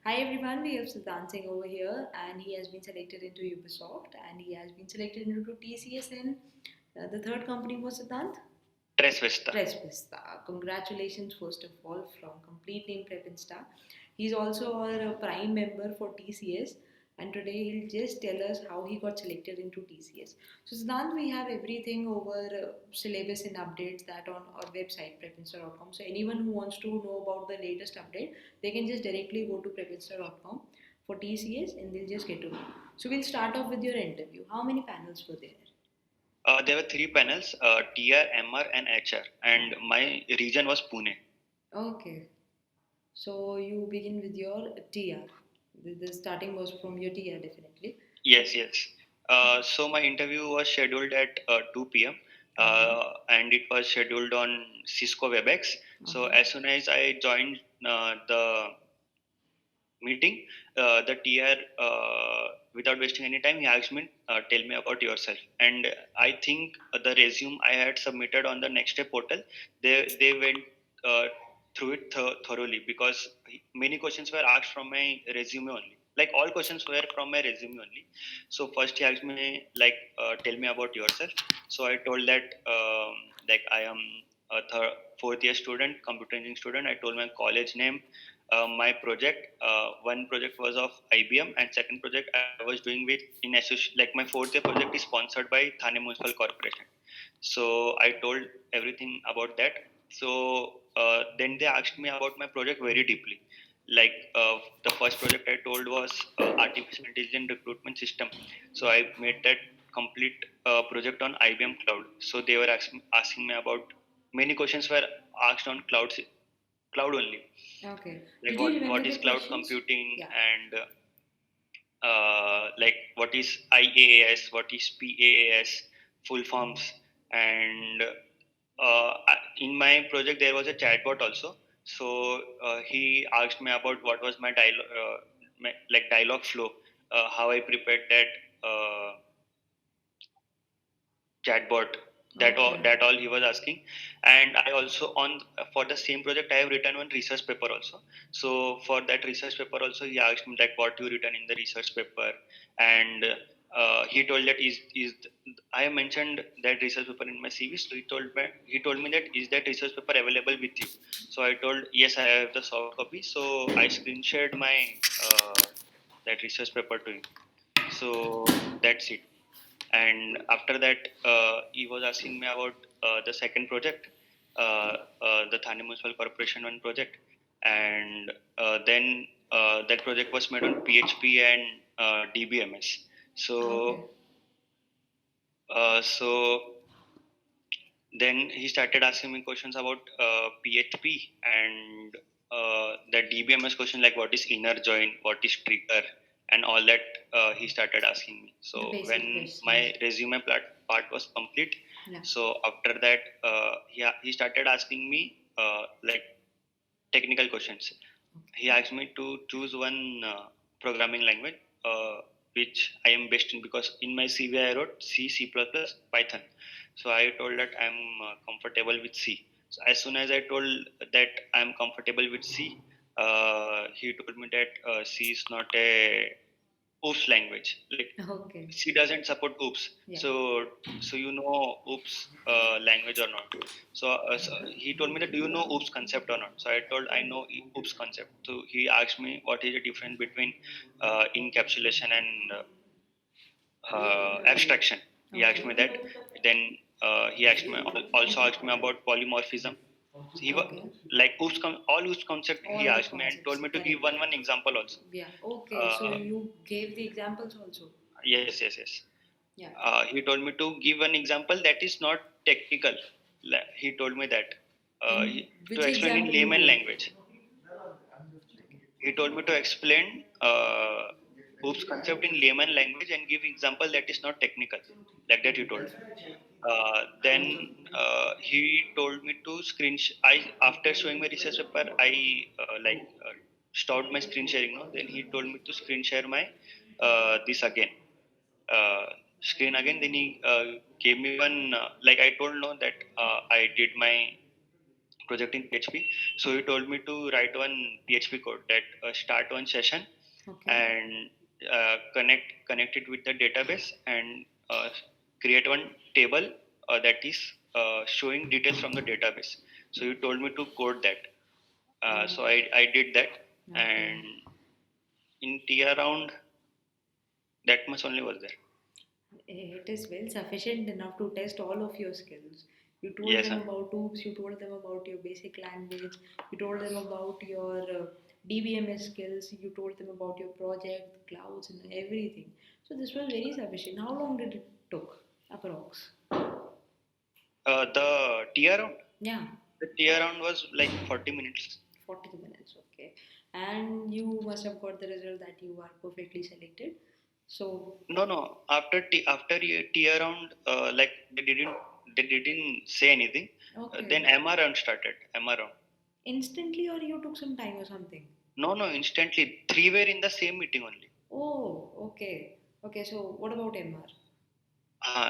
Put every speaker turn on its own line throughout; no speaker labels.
Hi everyone, we have Sidhant over here, and he has been selected into Ubisoft, and he has been selected into TCS. And the third company was Sidhant.
Tres Vista.
Vista. Congratulations, first of all, from Complete Name Prep Insta. He's also our prime member for TCS, and today he'll just tell us how he got selected into TCS. So, Siddhant, we have everything over syllabus and updates that on our website, prepinsta.com. So, anyone who wants to know about the latest update, they can just directly go to prepinsta.com for TCS and they'll just get to know. So, we'll start off with your interview. How many panels were there?
There were three panels, TR, MR, and HR, and my region was Pune.
Okay. So you begin with your TR. The starting was from your TR, definitely.
Yes, yes. So my interview was scheduled at 2 p.m. And it was scheduled on Cisco WebEx. So as soon as I joined the meeting, the TR, without wasting any time, he asked me, "Tell me about yourself." And I think the resume I had submitted on the Next Step portal, they went through it thoroughly, because many questions were asked from my resume only. Like all questions were from my resume only. So first he asked me like, "Tell me about yourself." So I told that like I am a fourth year student, computer engineering student. I told my college name, my project. One project was of IBM, and second project I was doing with like my fourth year project is sponsored by Thane Municipal Corporation. So I told everything about that. So then they asked me about my project very deeply. Like the first project I told was artificial intelligence recruitment system. So I made that complete project on IBM cloud. So they were asking me about many questions were asked on cloud only.
Okay.
Like
Did you remember
what
the
is cloud
questions?
computing,
Yeah.
and like what is IaaS, what is PaaS, full forms. And in my project there was a chatbot also. So he asked me about what was my like dialogue flow, how I prepared that chatbot. That all he was asking. And I also, on for the same project, I have written one research paper also. So for that research paper also, he asked me like what you written in the research paper. And he told that is I have mentioned that research paper in my CV. So he told me that, is that research paper available with you? So I told, yes, I have the soft copy. So I screen shared my that research paper to him. So that's it. And after that, he was asking me about the second project, the Thane Municipal Corporation one project. And then that project was made on PHP and DBMS. So so then he started asking me questions about PHP and the DBMS question, like what is inner join, what is trigger, and all that. He started asking me. So when my resume part was complete, so after that, he started asking me like technical questions. He asked me to choose one programming language which I am best in, because in my CV I wrote C, C++, Python. So I told that I'm comfortable with C. So as soon as I told that I'm comfortable with C, he told me that C is not a OOPS language. Like C doesn't support OOPS. So you know OOPS language or not? So he told me that, do you know OOPS concept or not? So I told I know OOPS concept. So he asked me what is the difference between encapsulation and abstraction. He asked me that. Then he asked me also asked me about polymorphism. He was like all OOPS concept he asked me, and told me to give one example also.
Yeah. Okay. So you gave the examples also.
Yes, yes, yes. Yeah. He told me to give an example that is not technical. He told me that to explain in layman language. He told me to explain OOPS concept in layman language and give example that is not technical. Like that he told. Then he told me to I after showing my research paper, I stopped my screen sharing. No, then he told me to screen share my this again, uh, screen again. Then he gave me one like I told no that I did my project in PHP. So he told me to write one PHP code that start one session
Okay.
and connect it with the database and create one table that is showing details from the database. So he told me to code that. So
Oh,
I did that,
okay.
and in TR round that much only was there.
It is well sufficient enough to test all of your skills. You told
Yes,
them
sir.
about OOPS, you told them about your basic language, you told them about your DBMS skills, you told them about your project, clouds, and everything. So this was very sufficient. How long did it took, approx?
The TR round,
Yeah,
the TR round was like 40 minutes.
40 minutes. Okay, and you must have got the result that you are perfectly selected. So
No, no. After TR round, like they didn't say anything. Then
okay,
MR round started. MR round.
instantly or you took some time or something?
No, no. Instantly, three were in the same meeting only.
Oh, okay. Okay, so what about MR?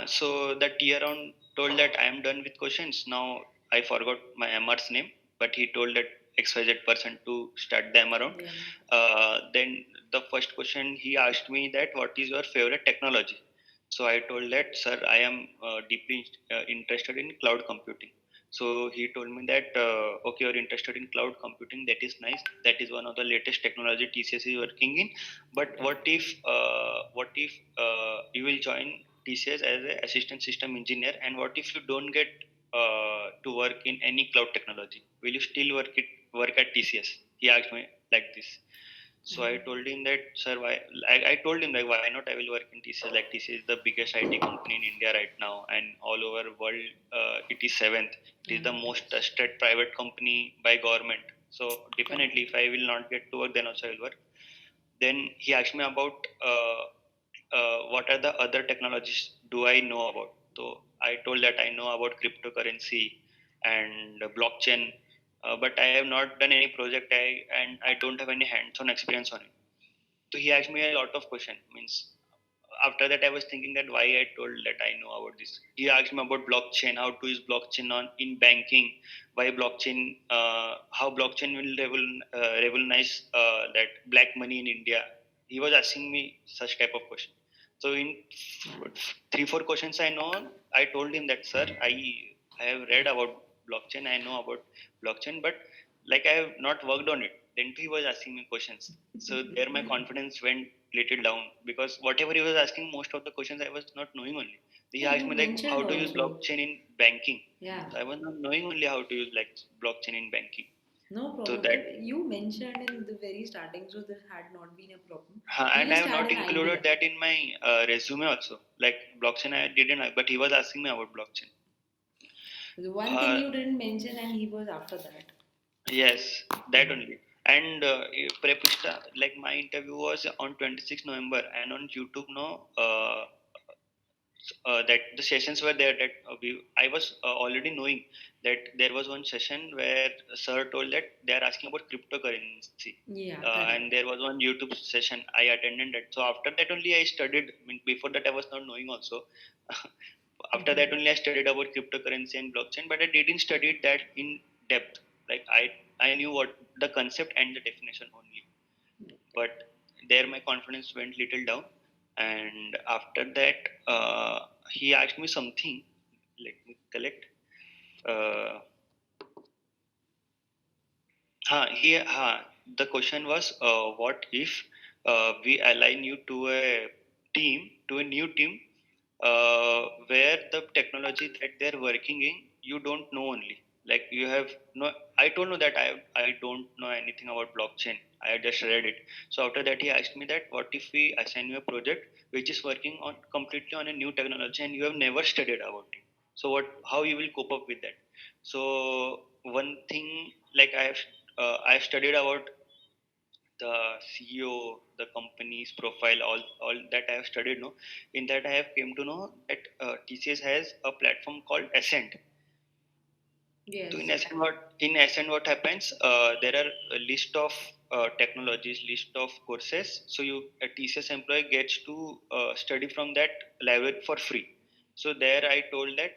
So the TR round told that I am done with questions. Now I forgot my MR's name, but he told that XYZ person to start the MR round.
Yeah.
Then the first question he asked me that what is your favorite technology? So I told that sir I am deeply interested in cloud computing. So he told me that okay, you're interested in cloud computing. That is nice. That is one of the latest technology TCS is working in. But
Right.
what if you will join TCS as an assistant system engineer, and what if you don't get to work in any cloud technology? Will you still work at TCS? He asked me like this. So I
And
told him that, sir, why? I told him like, why not? I will work in TCS. Like TCS is the biggest IT company in India right now, and all over world, it is seventh. It is the
it
most
is.
trusted private company by government. So definitely,
Correct.
if I will not get to work, then also I will work. Then he asked me about what are the other technologies do I know about. So I told that I know about cryptocurrency and blockchain, but I have not done any project. And I don't have any hands-on experience on it. So he asked me a lot of questions. Means after that I was thinking that why I told that I know about this. He asked me about blockchain, how to use blockchain on in banking, why blockchain, how blockchain will revolutionize that black money in India. He was asking me such type of question. So in three four questions I know, I told him that sir, I have read about blockchain, I know about blockchain, but like I have not worked on it. Then he was asking me questions, so there my confidence went little down, because whatever he was asking, most of the questions I was not knowing only. He
Yeah,
asked
you
me like how
mentioned
to use
also.
blockchain in banking.
Yeah,
So I was not knowing only how to use like blockchain in banking.
no
So
problem.
that
You mentioned in the very starting, so there had not been a problem. You
and I
just
have
had
not
an
included
idea.
that in my resume also. Like blockchain, I didn't, but he was asking me about blockchain.
The one thing
Uh,
you didn't mention, and he was after that.
yes, that only. And Prepista, like my interview was on 26 November, and on YouTube, no, that the sessions were there, that I was already knowing that there was one session where sir told that they are asking about cryptocurrency,
Yeah,
and
correct.
there was one YouTube session I attended that. So after that only I studied. I mean, before that I was not knowing also. After that only I studied about cryptocurrency and blockchain, but I didn't study that in depth. Like I knew what the concept and the definition only, but there my confidence went little down. And after that he asked me something. Let me collect. uh, the question was, what if we align you to a new team, where the technology that they're working in, you don't know only. Like you have no, I told you that I don't know anything about blockchain. I just read it. So after that, he asked me that, what if we assign you a project which is working on completely on a new technology and you have never studied about it. So what, how you will cope up with that? So one thing, like I have studied about the CEO, the company's profile, all that I have studied. No, in that I have came to know that TCS has a platform called Ascent. So
Yes.
in Ascent what happens? There are a list of technologies, list of courses. So you a TCS employee gets to study from that library for free. So there I told that,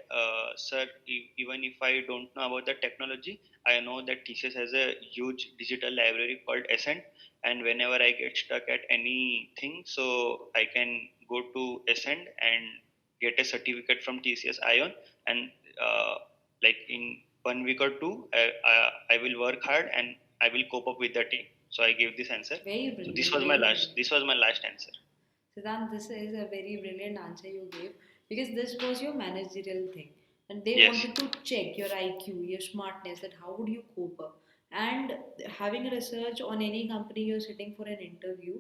sir, even if I don't know about the technology, I know that TCS has a huge digital library called Ascent, and whenever I get stuck at anything, so I can go to Ascent and get a certificate from TCS Ion, and uh, like in 1 week or two, I will work hard and I will cope up with the team. So I gave this answer.
Very
So this
brilliant,
was my
very
last.
brilliant.
This was my last answer.
Siddhant, this is a very brilliant answer you gave because this was your managerial thing. And they
Yes.
wanted to check your IQ, your smartness, that how would you cope up. And having a research on any company you're sitting for an interview,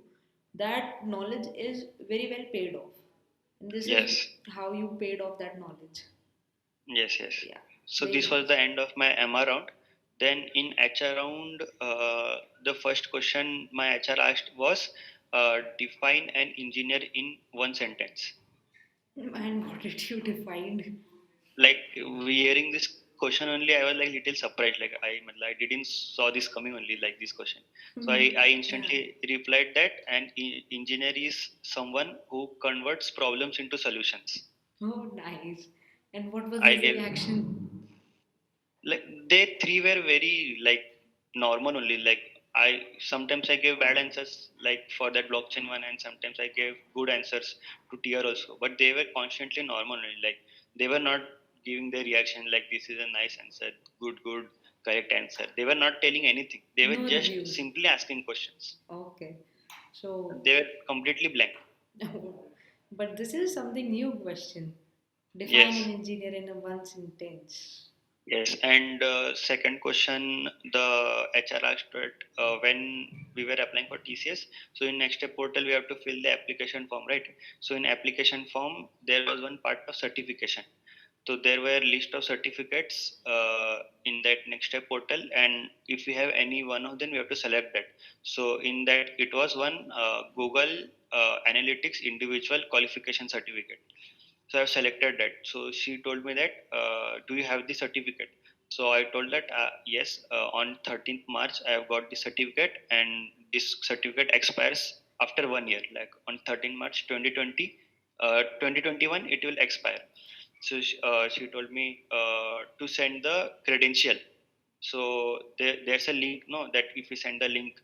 that knowledge is very well paid off. And this is
Yes.
how you paid off that knowledge.
Yes, yes.
Yeah,
So
very
this was the
nice.
end of my MR round. Then in HR round, the first question my HR asked was, define an engineer in one sentence.
And what did you define?
Like hearing this question only, I was like little surprised. Like I didn't saw this coming only like this question. So I
Yeah.
instantly replied that an engineer is someone who converts problems into solutions.
Oh, nice. And what was
I
his
gave
reaction?
like they three were very like normal only. Like I sometimes I gave bad answers like for that blockchain one, and sometimes I gave good answers to tier also, but they were constantly normal only. Like they were not giving their reaction like this is a nice answer, good, correct answer. They were not telling anything, they were
No
just
reviews.
simply asking questions.
Okay. So,
They were completely blank.
but this is something new question. Define an
Yes.
engineer in a one sentence.
Yes, and second question, the HR asked that when we were applying for TCS, so in next step portal we have to fill the application form, right? So in application form there was one part of certification. So there were list of certificates in that next step portal, and if we have any one of them, we have to select that. So in that it was one Google Analytics individual qualification certificate. So I've selected that. So she told me that, do you have the certificate? So I told that, yes, on 13th March I have got the certificate, and this certificate expires after 1 year, like on 13th March 2020, 2021 it will expire. So she told me to send the credential. So there's a link, no, that if we send the link,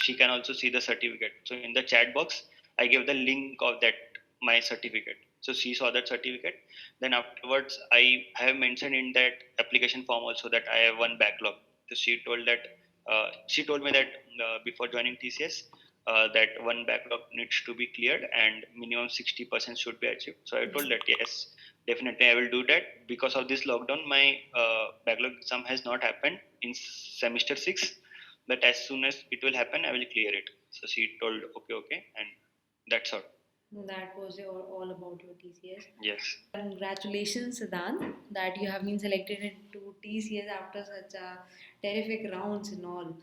she can also see the certificate. So in the chat box, I gave the link of that my certificate. So she saw that certificate. Then afterwards, I have mentioned in that application form also that I have one backlog. So she told me that before joining TCS, that one backlog needs to be cleared and minimum 60% should be achieved. So I told that yes, definitely I will do that. Because of this lockdown, my backlog exam has not happened in semester 6. But as soon as it will happen, I will clear it. So she told okay, and that's all.
That was all about your TCS.
Yes.
Congratulations, Siddhant, that you have been selected into TCS after such a terrific rounds and all.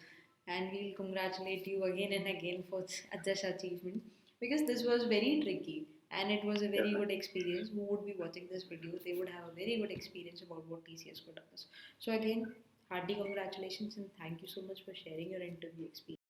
And we'll congratulate you again and again for this achievement because this was very tricky and it was a very
Yeah.
good experience. Who would be watching this video? They would have a very good experience about what TCS could us. So again, hearty congratulations and thank you so much for sharing your interview experience.